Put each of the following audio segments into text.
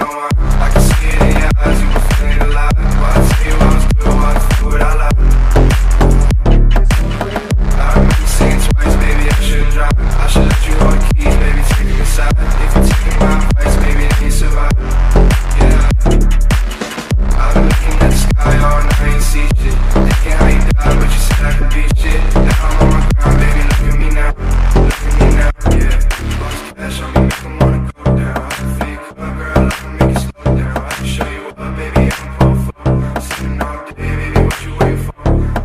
no one. I can see it in your eyes, you were feeling alive. Why I tell you I was good, why the fuck would I lie? I remember you saying twice, baby, I shouldn't drive. I should let you hold the keys, baby, take them inside. If you're taking my advice, baby, then you survive. Yeah, I've been looking at the sky all night, I ain't see shit. Thinking how you died, but you said I could be shit. Now I'm on my grind, baby, look at me now. Look at me now, yeah. Lost cash on me, make 'em wanna go down. I can feel you come, girl, I can make you slow down. I can show you up, baby, I'm full for. Sitting all day, baby, what you waiting for?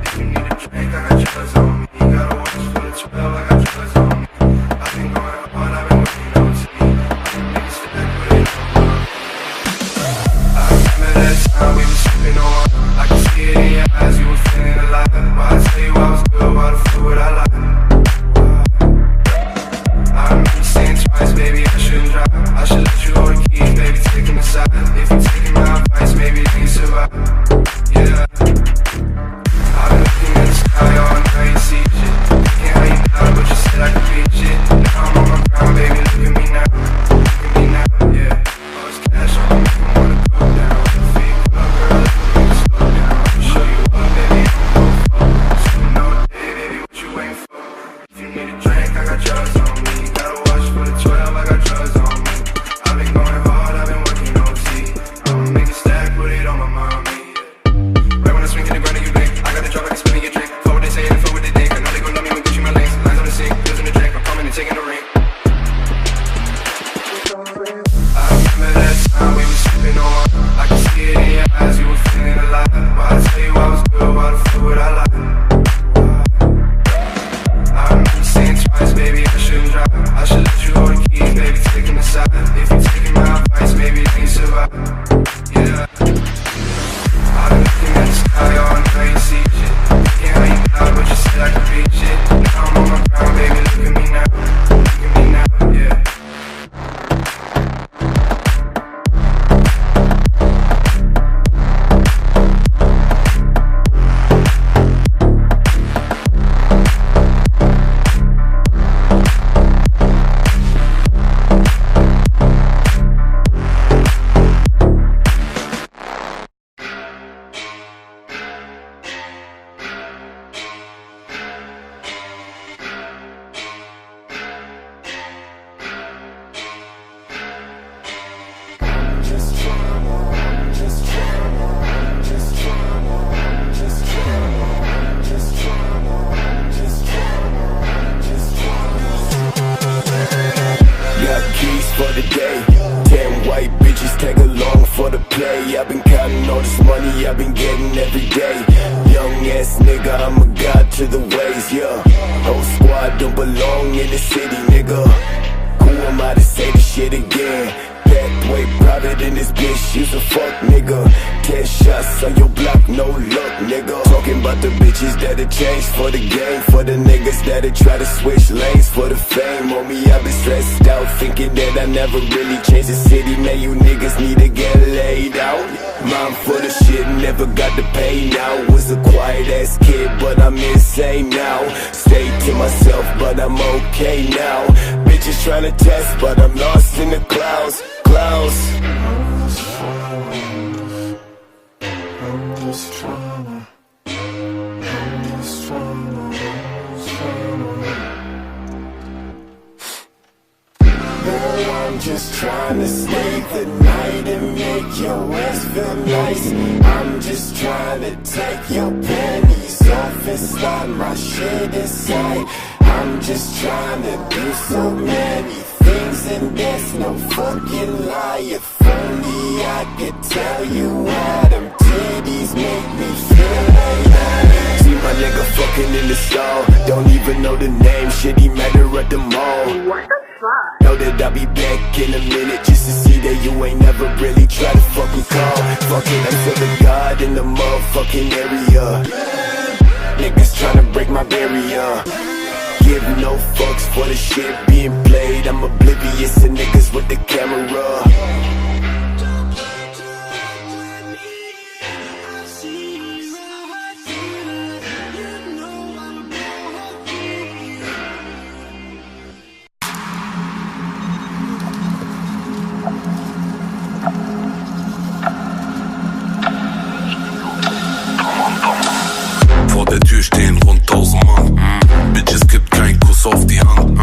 If you need a drink, I got yours on me. You got a watch full of 12, I got yours on me. I've been going hard, I've been working OT. I can make it step back, put it on. I remember that time we were sipping on. I can see it in your eyes, you were feeling alive. Why I tell you I was good, why the fuck would I lie? I remember saying twice, baby, I shouldn't drive. I should let you hold the keys, baby, take them inside. If you're taking my advice, maybe then you survive. Yeah, I've been looking at the sky all night, I ain't see shit. Thinking how you died, but you said I could be shit. Now I'm on my grind, baby, look at me now. Look at me now, yeah. Lost cash on me, make 'em wanna go down. I can feel you come, girl, let me make you slow down. I can show you up, baby, I'm full for. Sitting all day, baby, what you waiting for? If you need a drink, I got yours on me. Got a watch for the 12, I got yours on me. I've been going hard, I've been working OT. I'ma make a stack, put it on my mommy, yeah. Right when I swing in the ground and you blink, I got the drop, I can spin in your drink. Fuck what they say and fuck what they think. I know they gon' love me when Gucci my links. Lines on the sink, pills in the drink. I'm coming and taking the ring. I remember that time we were sipping on. I can see it in your eyes, you were feeling alive. Why I tell you I was good, why the fuck would I lie? I remember saying twice, baby, I shouldn't drive. I should let you hold the keys, baby, take them inside. If you're taking my advice, maybe then you survive. Yeah, I've been looking at the sky all night, I ain't see shit. Thinking how you died, but you said I could be shit. Now I'm on my grind, baby, look at me now. Look at me now, yeah. Got keys for the day. 10 white bitches tag along for the play. I've been counting all this money I've been getting every day. Young ass nigga, I'm a god to the ways, yeah. Whole squad don't belong in the city, nigga. Who am I to say the shit again? Pathway private in this bitch, you's a fuck nigga. 10 shots on your block, no luck, nigga. Talking about the bitches that'll change for the game. For the niggas that'll try to switch lanes for the fame. On me, I've been stressed out, thinking that I never really changed the city. Man, you niggas need to get laid out. Mom for the shit, never got to pay now. Was a quiet ass kid, but I'm insane now. Stay to myself, but I'm okay now. Bitches trying to test, but I'm lost in the clouds. Clouds. I'm just tryna. Girl, I'm just trying to stay the night and make your ass feel nice. I'm just trying to take your panties off and slide my shit inside. I'm just trying to do so many things and there's no fucking lie. If only I could tell you how them titties make me feel like that. See my nigga fucking in the stall. Don't even know the name, shit, he met her at the mall. What the fuck? Know that I'll be back in a minute just to see that you ain't never really tried to fucking call. Fucking, I'm still the god in the motherfucking area. Niggas tryna break my barrier. Give no fucks for the shit being played. I'm oblivious to niggas with the camera. der Tür stehen rund 1000 Mann. Bitches gibt kein Kuss auf die Hand.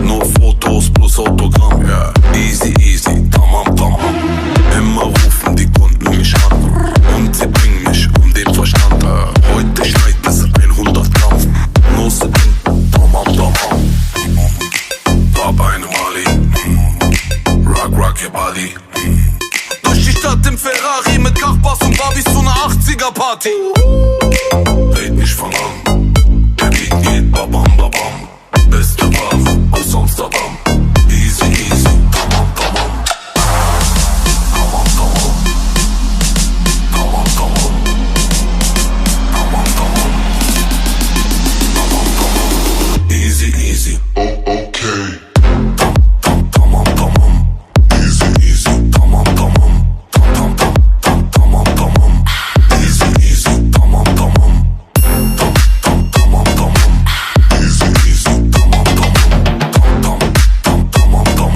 Nur Fotos plus Autogramm. Easy, easy, tamam, tamam. Immer rufen die Kunden mich an. Und sie bringen mich um den Verstand. Heute schneit es 100 Gramm. Nur sie denken, tamam, tamam. Hab eine Mali. Rock your body. Durch die Stadt im Ferrari mit Kachbass und Barbies zu ner 80er Party. Red nicht von an, der Beat geht babam babam. Beste Waffe aus Amsterdam. Easy easy, tamam tamam. Tamam tamam. Tamam tamam. Tamam tamam. Tamam tamam. Easy easy. Oh okay. Tamam tamam. Easy easy. Tamam tamam. Tamam tamam tamam. Easy easy. Tamam tamam. Tamam tamam. Easy easy. Tamam tamam. Tamam tamam.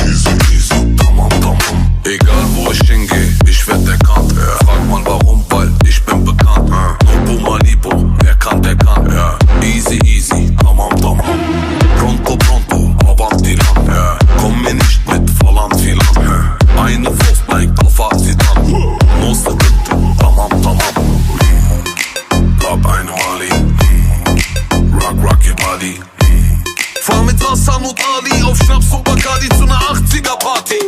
Easy easy. Tamam tamam. Egal wo ich hingehe, ich werd erkannt. Frag mal warum, weil ich bin bekannt. Nobu Malibu, wer kann, der kann. Easy easy. Tamam tamam. Pronto pronto, avanti lang. Komm mir nicht mit Volland Filan. Eine Wurst bleibt auf Azidan. Muss der Dritte, tamam tamam. Hab eine Mali. Rock your body. Fahr mit Hassan und Ali auf Schnaps und Bacardi zu ner 80er Party.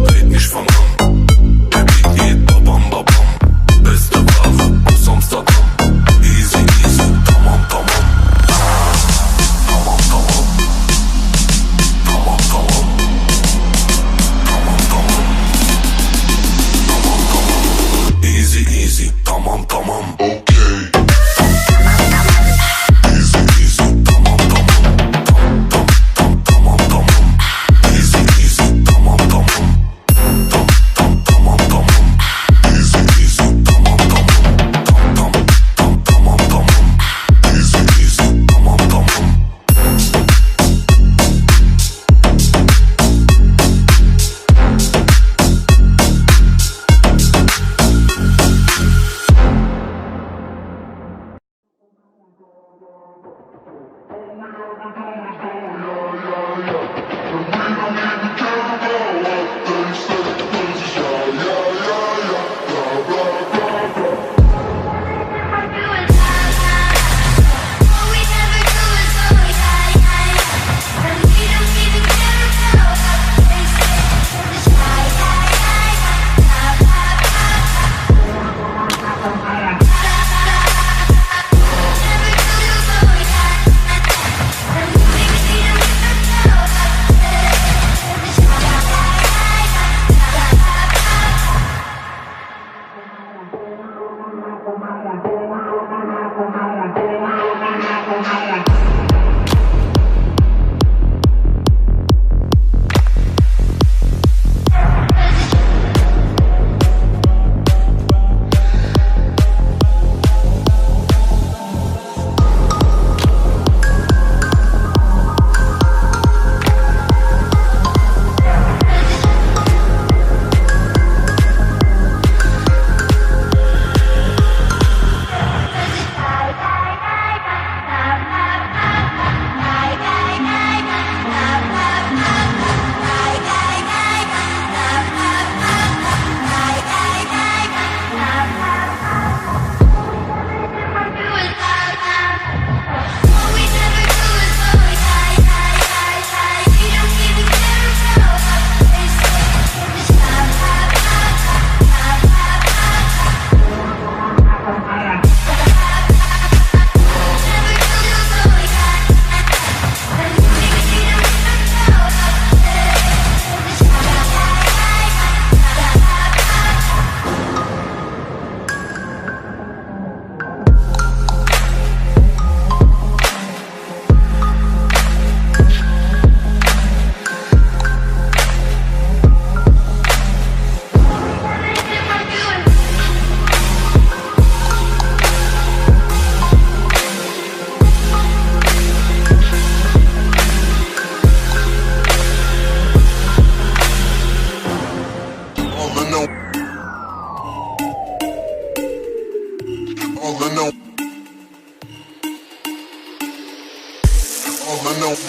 Red nicht von an, der Beat geht babam babam. Beste Waffe aus Amsterdam. Easy easy, tamam tamam.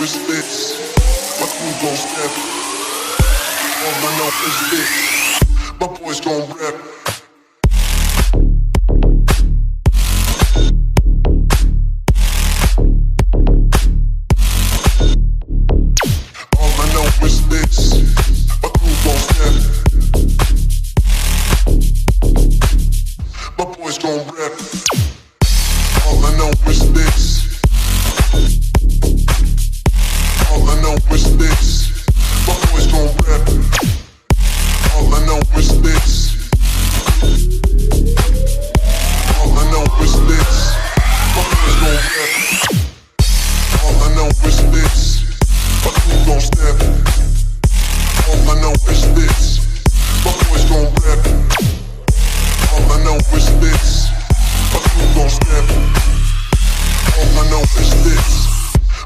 is this. My crew gon' step. All I know is this. My boys gon' rap. All I know is this. My crew gon' step. My boys gon' rap. All I know is this. All I know is this. My boys gon' rap. All I know is this. All I know is this. My boys gon' rap. All I know is this. My crew gon' step. All I know is this. My boys gon' rap. All I know is this. My crew gon' step. All I know is this.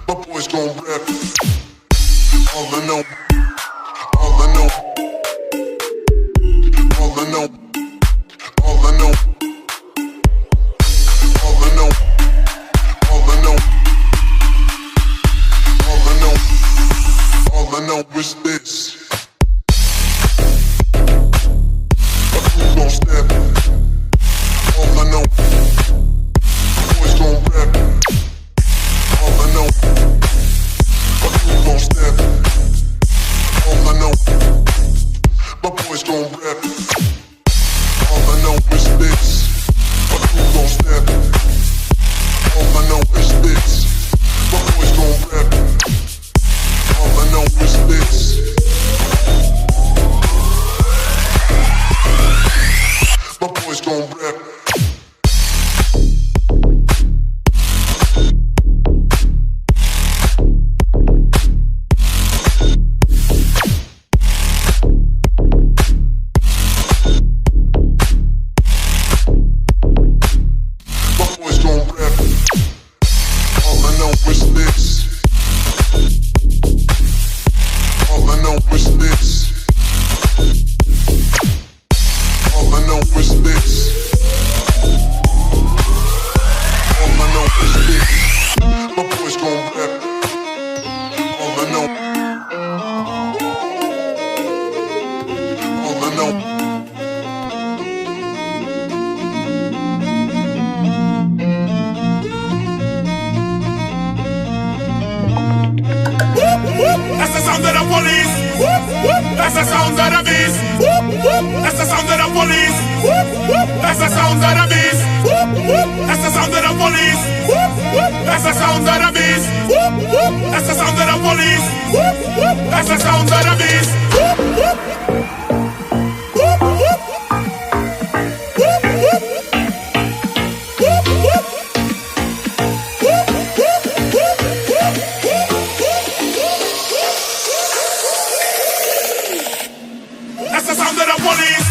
My boys gon' rap. All I know. All I know. All I know. All I know. All I know. All I know. All I know. All I know is this. My crew gon' step. All I know. Boys gon' rap. All I know. My crew gon' step. All I know. My boys gon' rap. All I know is this. My crew gon' step. All I know is this. My boys gon' rap. All I know is this. My boys gon' rap. My boys gon' rap. All I know is this. All I know is this. All I know is this. All I know is this. My boys gon' rap. All I know. All I know. That's the sound of the police. That's the sound of the beast. That's the sound of the police. That's the sound of the beast. That's the sound of the police. That's the sound of the beast. That's the sound of the police. That's the sound of the beast. That's the sound of the police.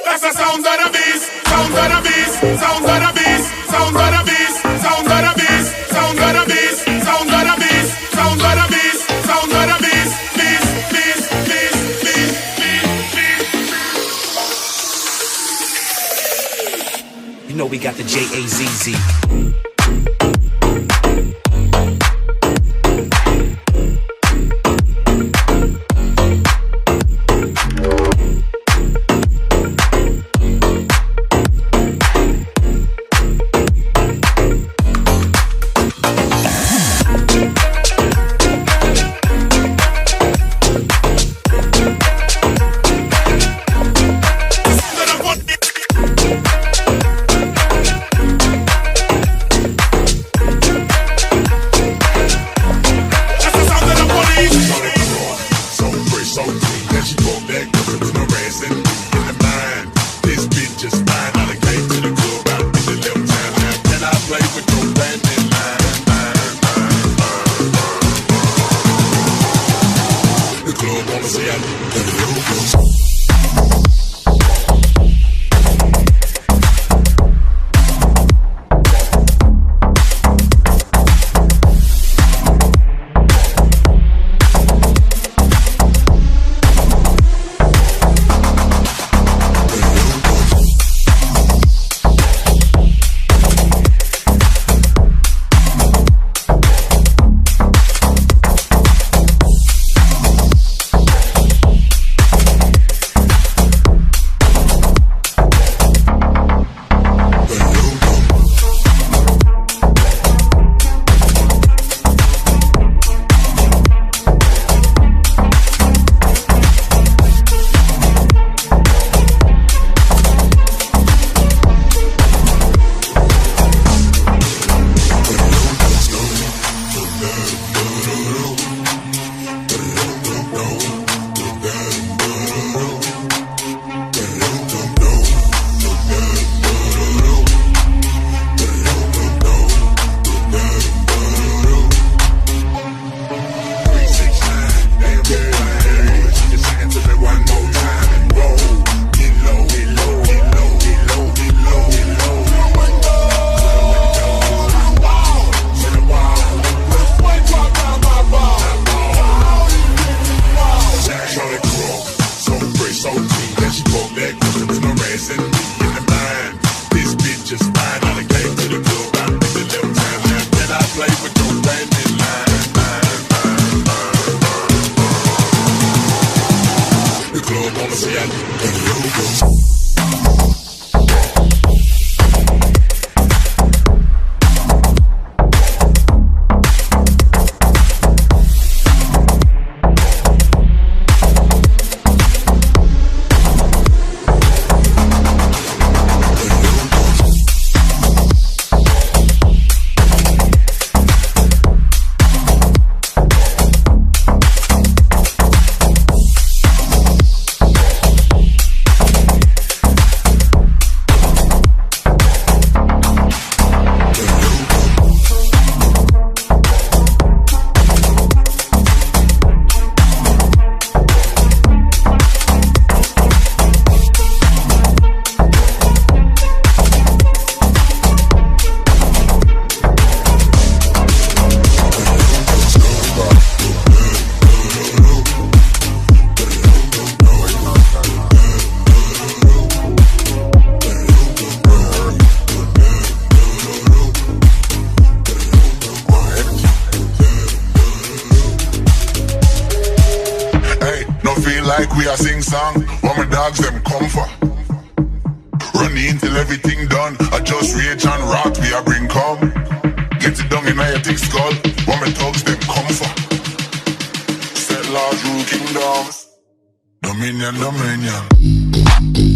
That's the sound of the beast, sound of the beast, sound of the beast, sound of the beast, sound of the beast, sound of the beast, sound of the beast, sound of the beast, sound of the beast, beast, beast, beast, beast, beast. You know we got the J-A-Z-Z. play with your bandit line. The club wanna see I do. Like we are sing song, what my dogs them come for. Run in till everything done. I just rage and rot, we a bring come. Get it down in your thick skull, what my thugs them come for. Set laws, rule kingdoms. Dominion, dominion.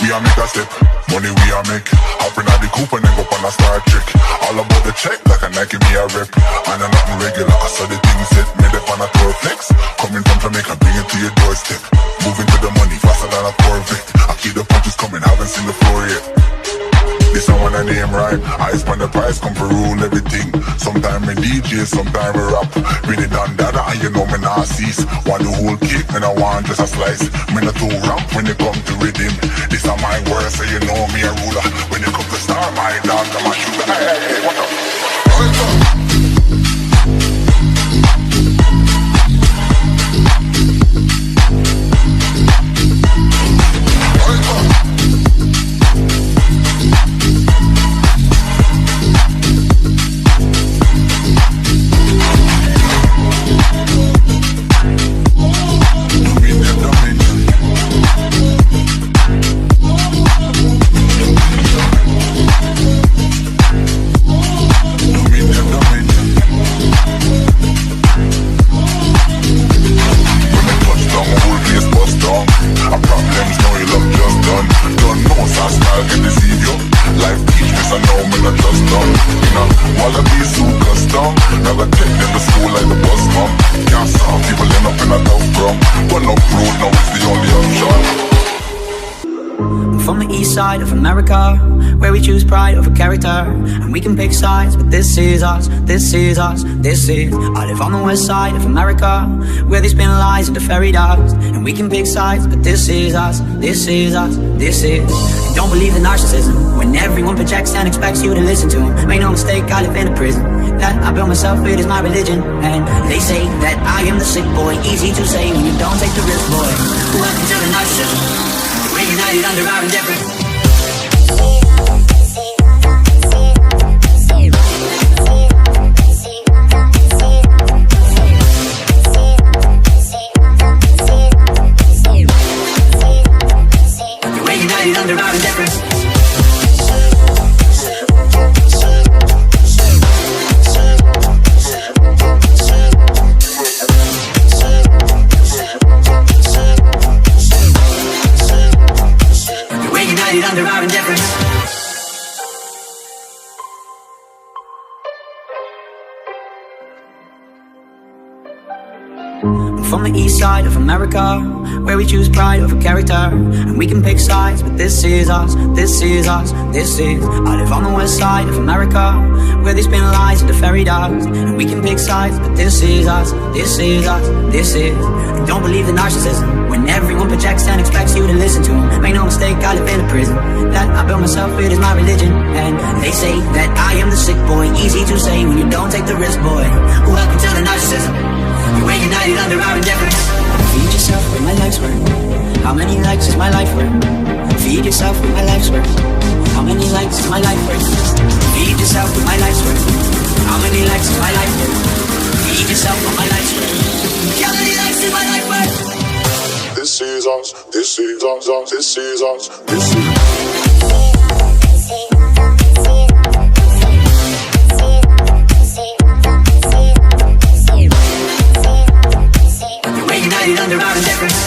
We a make a step, money we a make. Hop in the coupe and then go on a Star Trek. All about the check like a Nike me a rep. And a nothing regular, so the thing set me up on a tour flex. Coming from Jamaica, bring it to your doorstep. Moving to the money faster than a Corvette. I keep the punches coming, haven't seen the floor yet. This one I name right. Eyes on the price, come for rule everything. Sometime me DJ, sometime me rap. Bring it down, dada. and you know me not cease. Want the whole cake, and I want just a slice. Me not too ramp when you come to rhythm. This are my words, so you know me a ruler. When you come to star, my dog, I'm a shooter. Hey, what up? Side of America, where we choose pride over character, and we can pick sides, but this is us, this is us, this is. I live on the west side of America, where they spin lies into fairy dust, and we can pick sides, but this is us, this is us, this is. And don't believe the narcissism when everyone projects and expects you to listen to them. Make no mistake, I live in a prison that I built myself, it is my religion. And they say that I am the sick boy, easy to say when you don't take the risk, boy. Welcome to the narcissism, we're united under our indifference. Under our indifference. We're united under our indifference. From the east side of America, where we choose pride over character, and we can pick sides, but this is us, this is us, this is. I live on the west side of America, where they spin lies into fairy dust, and we can pick sides, but this is us, this is us, this is. And don't believe the narcissism when everyone projects and expects you to listen to them. Make no mistake, I live in a prison that I built myself, it is my religion. And they say that I am the sick boy, easy to say when you don't take the risk, boy. Welcome to the narcissism. We're united under our indifference. Feed yourself with my life's worth. How many likes is my life worth? Feed yourself with my life's worth. How many likes is my life worth? Feed yourself with my life's worth. How many likes is my life worth? Feed yourself with my life's worth. How many likes is my life worth? This is us, this is us, this is us, this is. United under our indifference.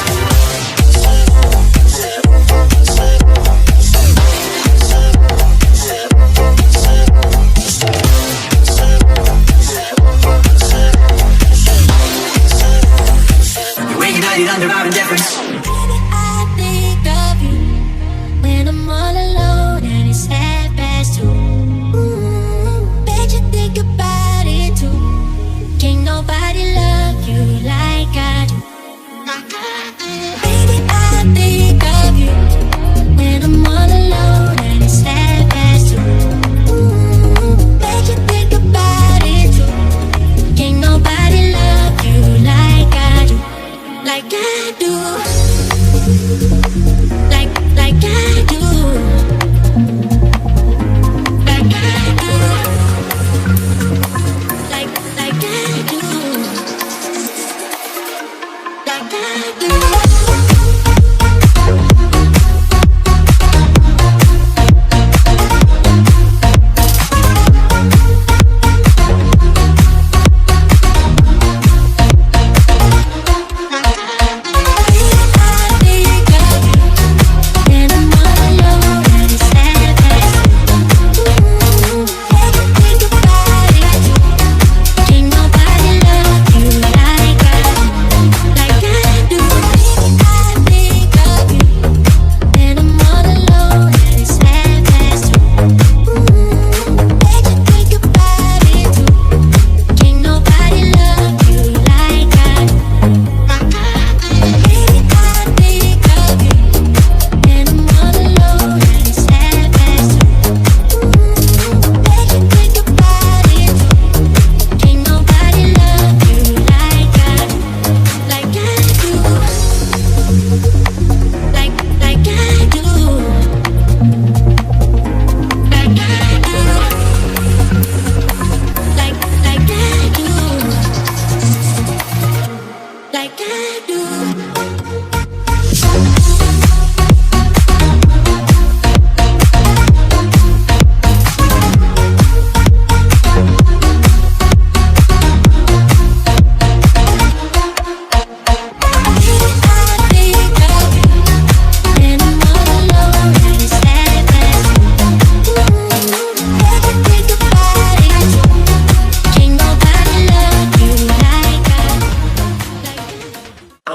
We're united under our indifference. I think of you when I'm all alone and it's half past 2. Bet you think about it too. Can't nobody love you like I do. Baby, I think of you when I'm all alone and it's half past 2. Bet you think about it too. Can't nobody love you like I do, like I do, like I do, like I do, like I do, like I do. Like I do.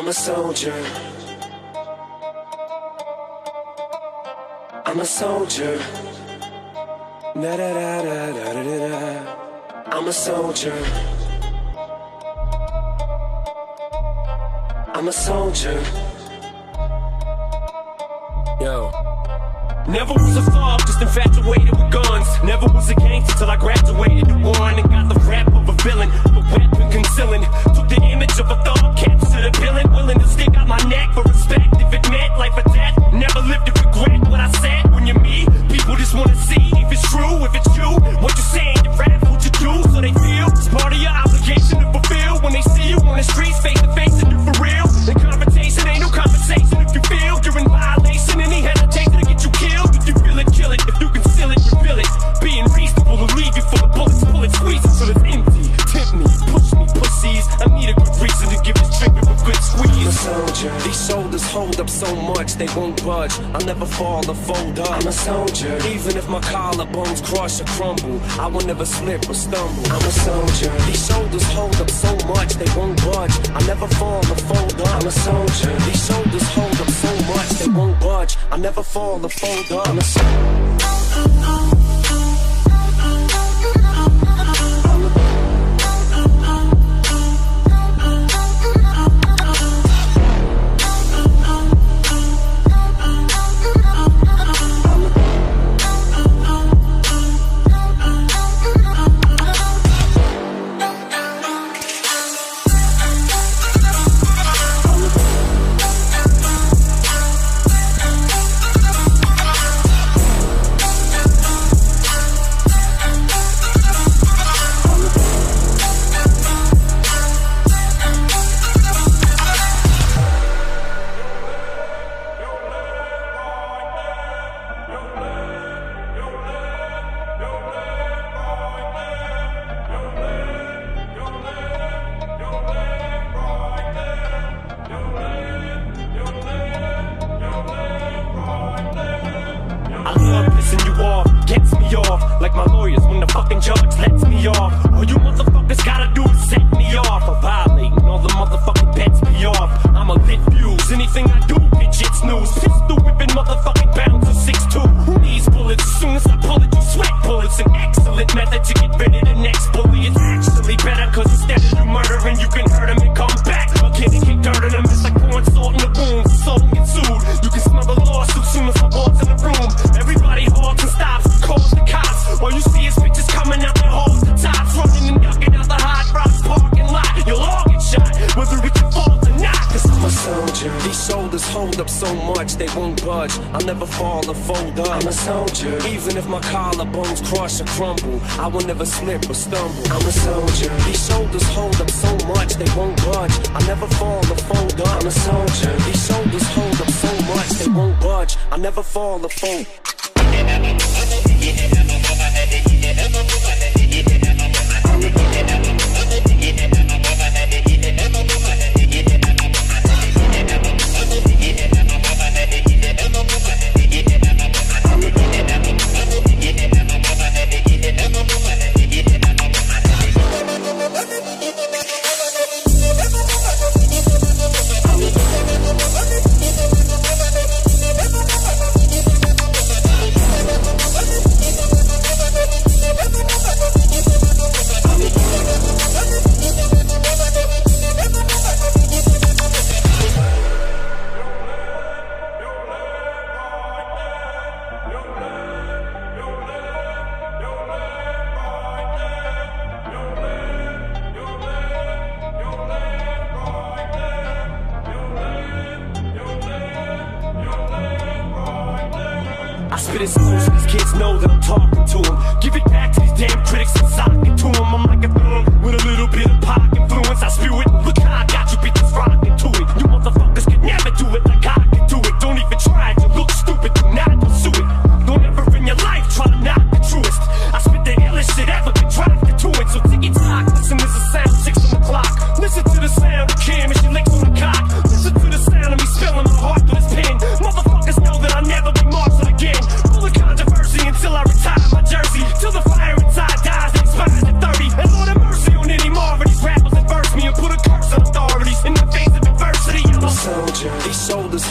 I'm a soldier. I'm a soldier. Da da da da da da da. I'm a soldier. I'm a soldier. Yo. Never was a thug, just infatuated with guns. Never was a gangster till I graduated to one and got the rap of a villain, a weapon concealing. Took the image of a thug, captured a villain, willing to stick out my neck for respect. If it meant life or death, never lived to regret what I said. When you're me, people just wanna see if it's true, if it's you. What you saying, you rap, what you do, so they feel it's part of your obligation to fulfill. When they see you on the streets, face to face, and you for real. The confrontation ain't no conversation if you feel you're in violation. Any hesitation to get you killed. If you feel it, kill it. If you conceal it, reveal it. Being reasonable will leave you full of bullets, bullets squeeze until it's empty. Tempt me, push me, pussies. I need a good reason to give this trigger a good squeeze. I'm a soldier. These shoulders hold up so much they won't budge. I'll never fall or fold up. I'm a soldier. Even if my collarbones crush or crumble, I will never slip or stumble. I'm a soldier. These shoulders hold up so much they won't budge. I'll never fall or fold up. I'm a soldier. These shoulders hold up so much they won't budge. I'll never fall or fold up. I'm a soldier. Like my lawyers when the fucking judge lets me off. All you motherfuckers gotta do is set me off. For violating all the motherfucking bets me off. I'm a lit fuse, anything I do, bitch, it's news. Pistol whipping motherfucking bouncer 6'2". Who needs bullets? As soon as I pull it, you sweat bullets. An excellent method to get rid of the next bully. It's actually better cause instead of you murdering, you can hurt him and come back. A kid and kick dirt in him, it's like pouring salt in the wounds. Assault and get sued. You can smell the lawsuit soon as I walk in the room. Everybody halts and stops, calls the cops. All you see is bitches coming out their holes, the tops running and ducking out the hot rocks parking lot. You'll all get shot, whether it's your fault or not. Cause I'm a soldier. These shoulders hold up so much they won't budge. I'll never fall or fold up. I'm a soldier. Even if my collarbones crush or crumble, I will never slip or stumble. I'm a soldier. These shoulders hold up so much they won't budge. I'll never fall or fold up. I'm a soldier. These shoulders hold up so much they won't budge. I'll never fall or fold. Spit it slow so these kids know that I'm talking to them. Give it back to these damn critics and sock it to them. I'm like a thumb with a little bit of pop influence. I spew it, look how I got you bitches rocking to it. You motherfuckers can never do it like I can do it. Don't even try it, you look stupid, do not pursue it. Don't ever in your life try to knock the truest. I spit the illest shit ever, been drafted to it. So tick it tock, listen, there's a sound 6 on the clock. Listen to the sound of Kim and she licks on the cock. Listen to the sound of me spilling my heart through this pen. Motherfuckers know that I'll never be martyred again. Full of controversy until I retire my jersey. Till the fire inside dies, expires at 30. And Lord have mercy on any more of these rappers that verse me and put a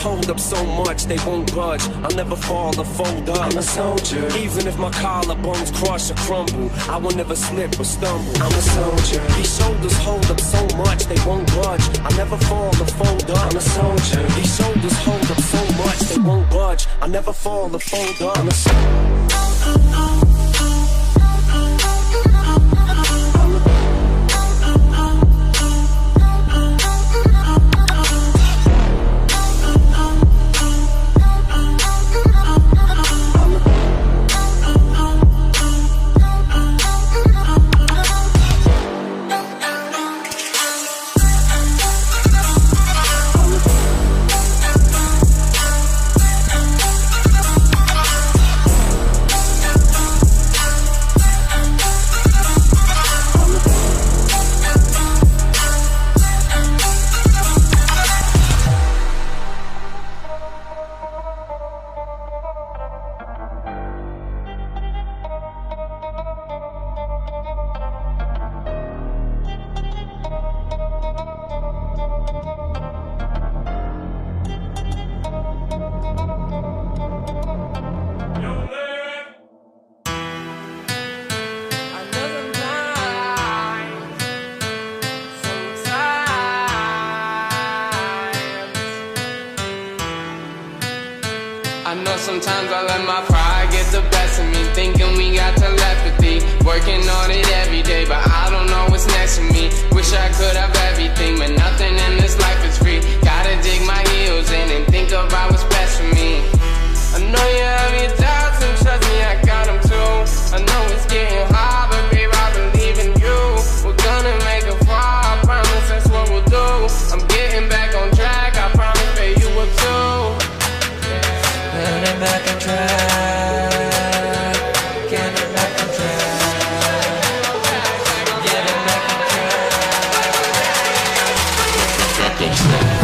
hold up so much they won't budge. I'll never fall or fold up. I'm a soldier. Even if my collarbones crush or crumble, I will never slip or stumble. I'm a soldier. These shoulders hold up so much they won't budge. I'll never fall or fold up. I'm a soldier. These shoulders hold up so much they won't budge. I'll never fall or fold up. I'm a soldier. I know sometimes I let my pride get the best of me, thinking we got telepathy, working on it every day, but I don't know what's next for me. Wish I could have everything, but nothing in this life is free. Gotta dig my heels in and think about what's best for me. I know you have your doubts and trust me, I got them too. I know it's getting hard, but babe, I believe in you. We're gonna make a fall, I promise that's what we'll do. I'm getting back on track, I promise, babe, you will too. Getting back on track, getting back on track, getting back on track, getting back on track.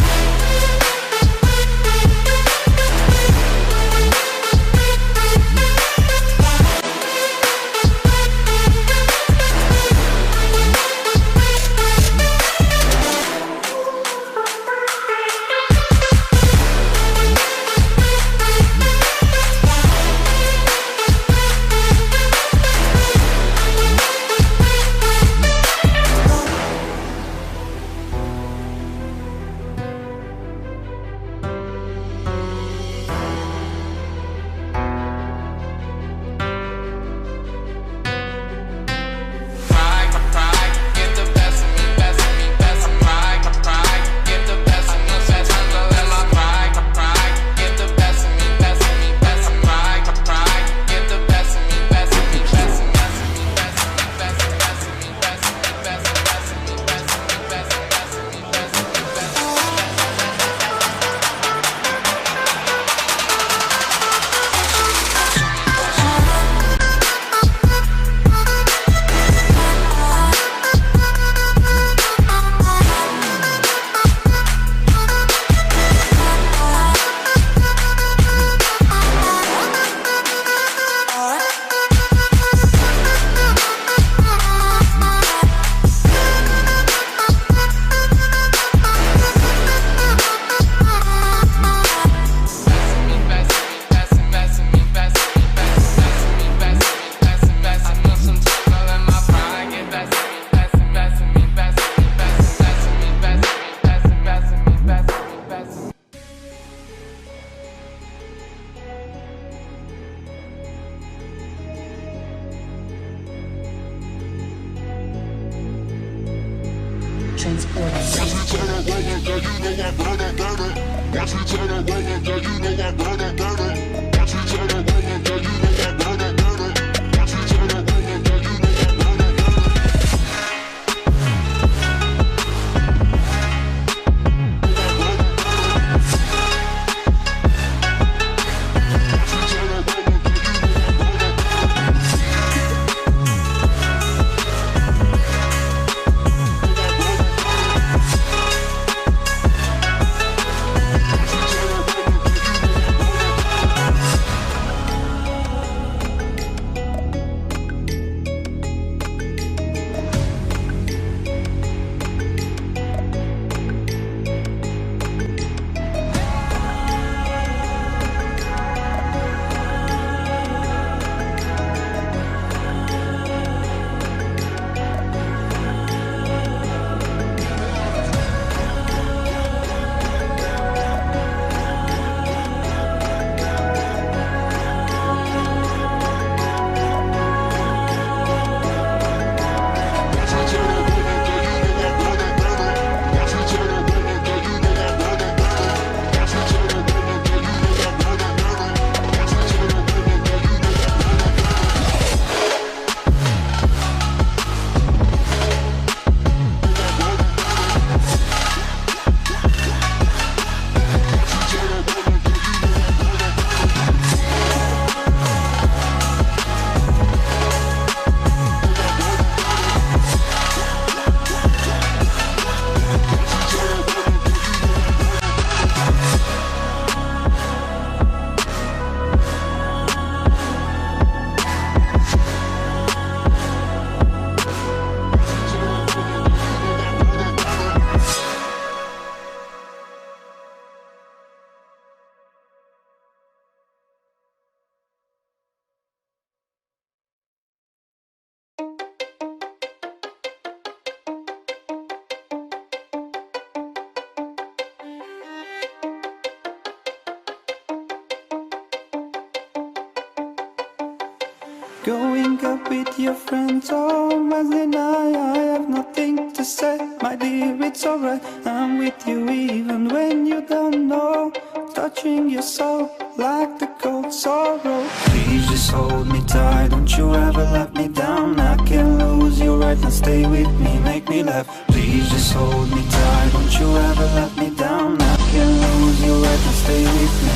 Going up with your friends, oh, as they lie, I have nothing to say. My dear, it's alright, I'm with you even when you don't know. Touching your soul like the cold sorrow. Please just hold me tight, don't you ever let me down. I can't lose you right now, stay with me, make me laugh. Please just hold me tight, don't you ever let me down. I can't lose you right now, stay with me.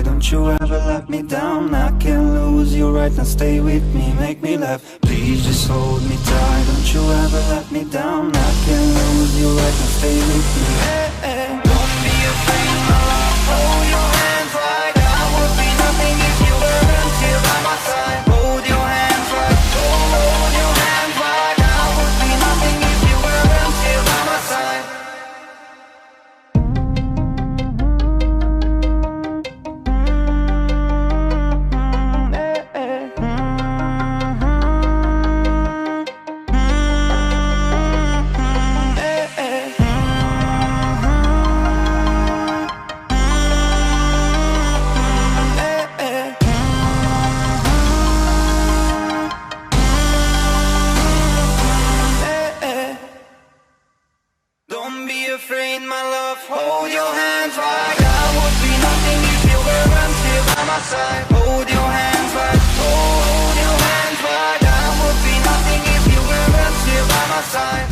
Don't you ever let me down. I can't lose you right now, stay with me, make me laugh. Please just hold me tight, don't you ever let me down. I can't lose you right now, stay with me. Hey, hey. Don't be afraid, my love, hold your hands right. I would be nothing if you weren't here by my side. Hold your hands right, hold your hands right. I would be nothing if you weren't here by my side.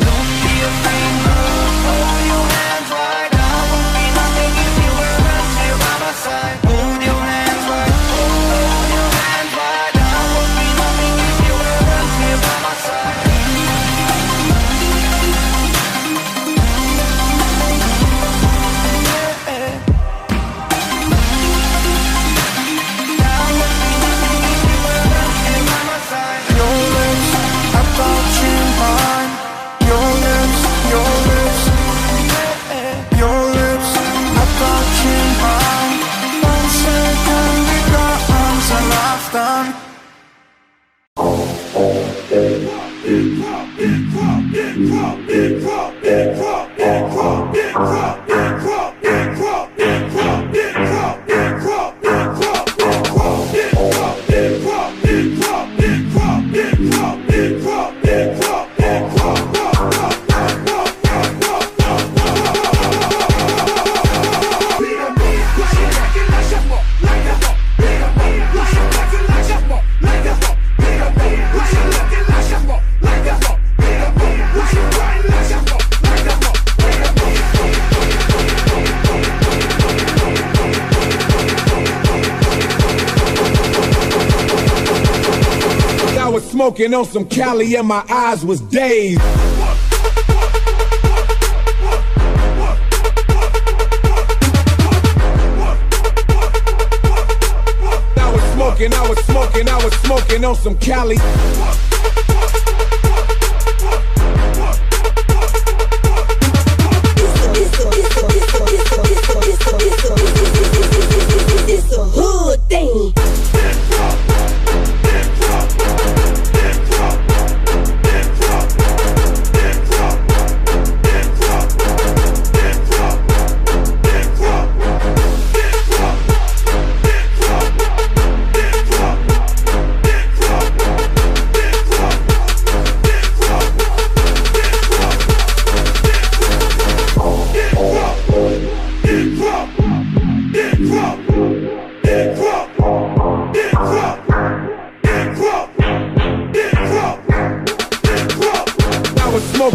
Smoking on some Cali and my eyes was dazed. I was smoking on some Cali. It's a hood thing.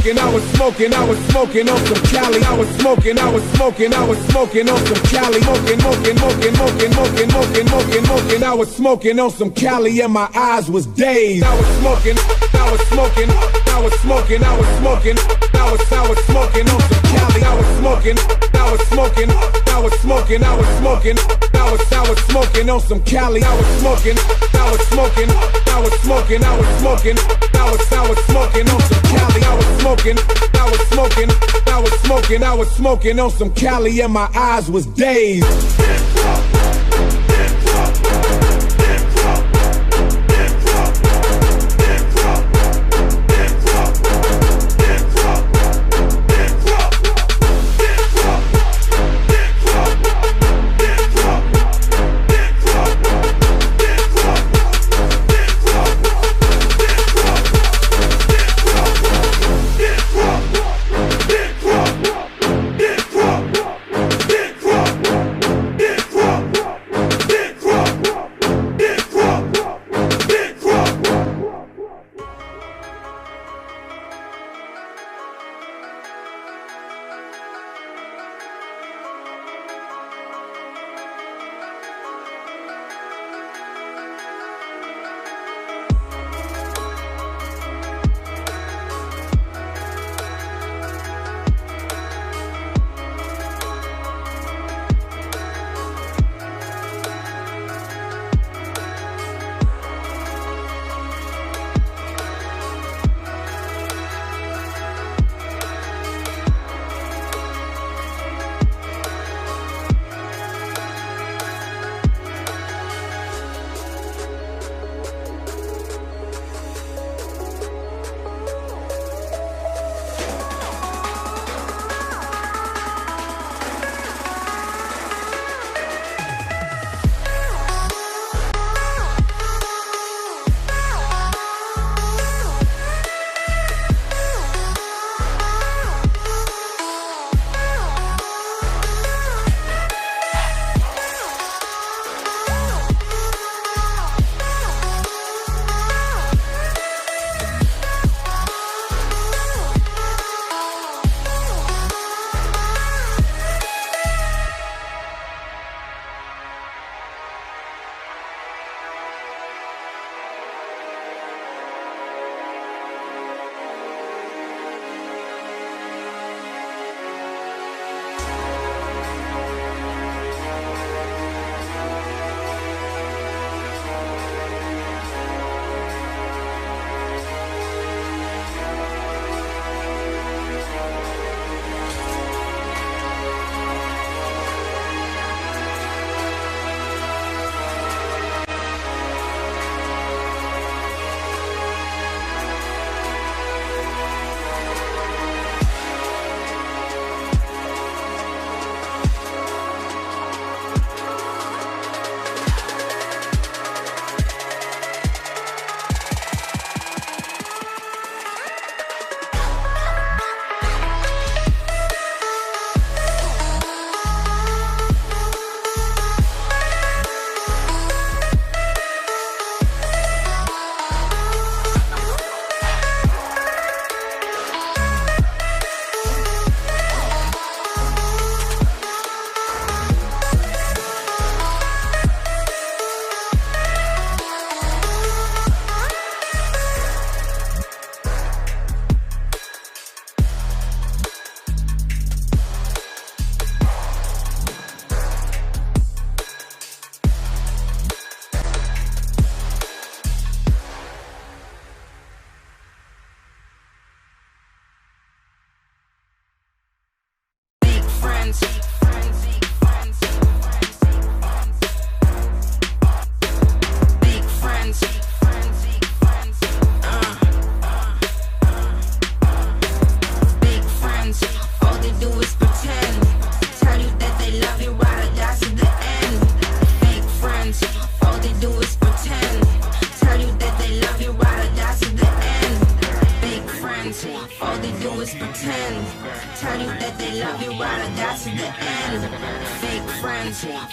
smoking on some Cali. I was smoking on some Cali. Smoking. I was smoking on some Cali and my eyes was dazed. I was smoking on some Cali. I was smoking on some Cali. I was smoking on some Cali. I was smoking on some Cali. I was smoking on some Cali and my eyes was dazed.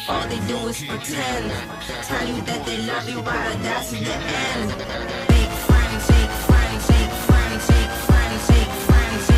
All they do is pretend. Tell you that they love you, but that's the end. Fake friends, fake friends, fake friends, fake friends, fake friends.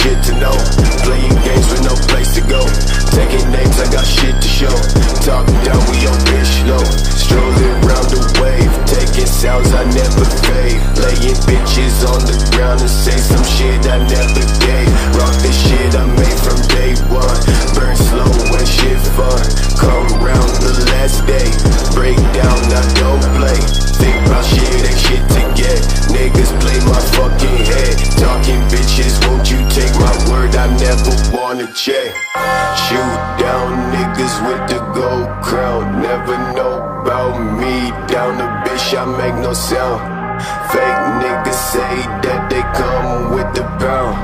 shit to know. Playing games with no place to go. Taking names, I got shit to show. Talking down, we on bitch low. Strolling round the wave, taking sounds I never fade. Laying bitches on the ground and say some shit I never gave. Rock the shit I made from day one. Burn slow when shit fun. Come round the last day. Break down, I don't play. Think about shit, ain't shit to get. Niggas play my fucking head. Talking bitches, won't you take my word? I never wanna check. Shoot down niggas with the gold crown. Never know about me. Down the bitch, I make no sound. Fake niggas say that they come with the pound.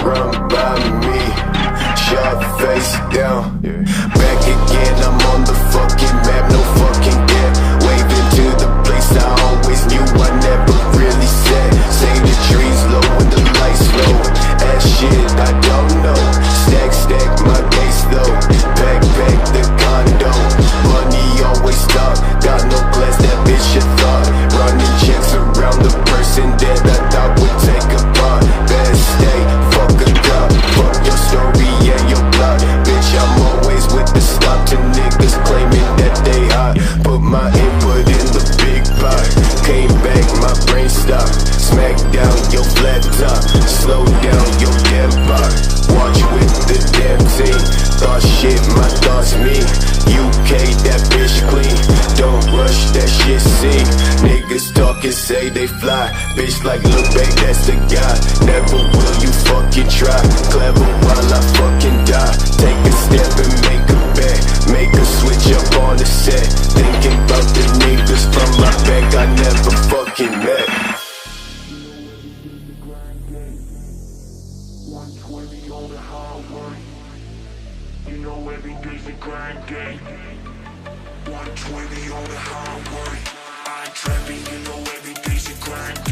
Run by me, shot face down. Back again, I'm on the fucking map, no fucking gap. Waving to the place I always knew I never really said. Say the trees low and the lights low. Ass shit, I don't know. Stack my days though. Pack the condo. Money always talk. Got no class, that bitch you thought. Running checks around the person that I thought would take a part. Best stay, fuck a cop. Fuck your story and your plot. Bitch, I'm always with the stop to niggas claiming that they hot. Put my input in the big pot. Came back, my brain stopped. Smack down your flat top. Slow down your damn part. Watch with the damn team. Thought shit, my thoughts me. UK, that bitch clean. Don't rush, that shit sing. Niggas talk and say they fly. Bitch like, look babe, that's the guy. Never will you fucking try. Clever while I fucking die. Take a step and make a bet. Make a switch up on the set. Thinking about the niggas from my back I never fucking met. 120 on the highway. You know every day's a grind day. 120 on the highway. I ain't trapping, you know every day's a grind day.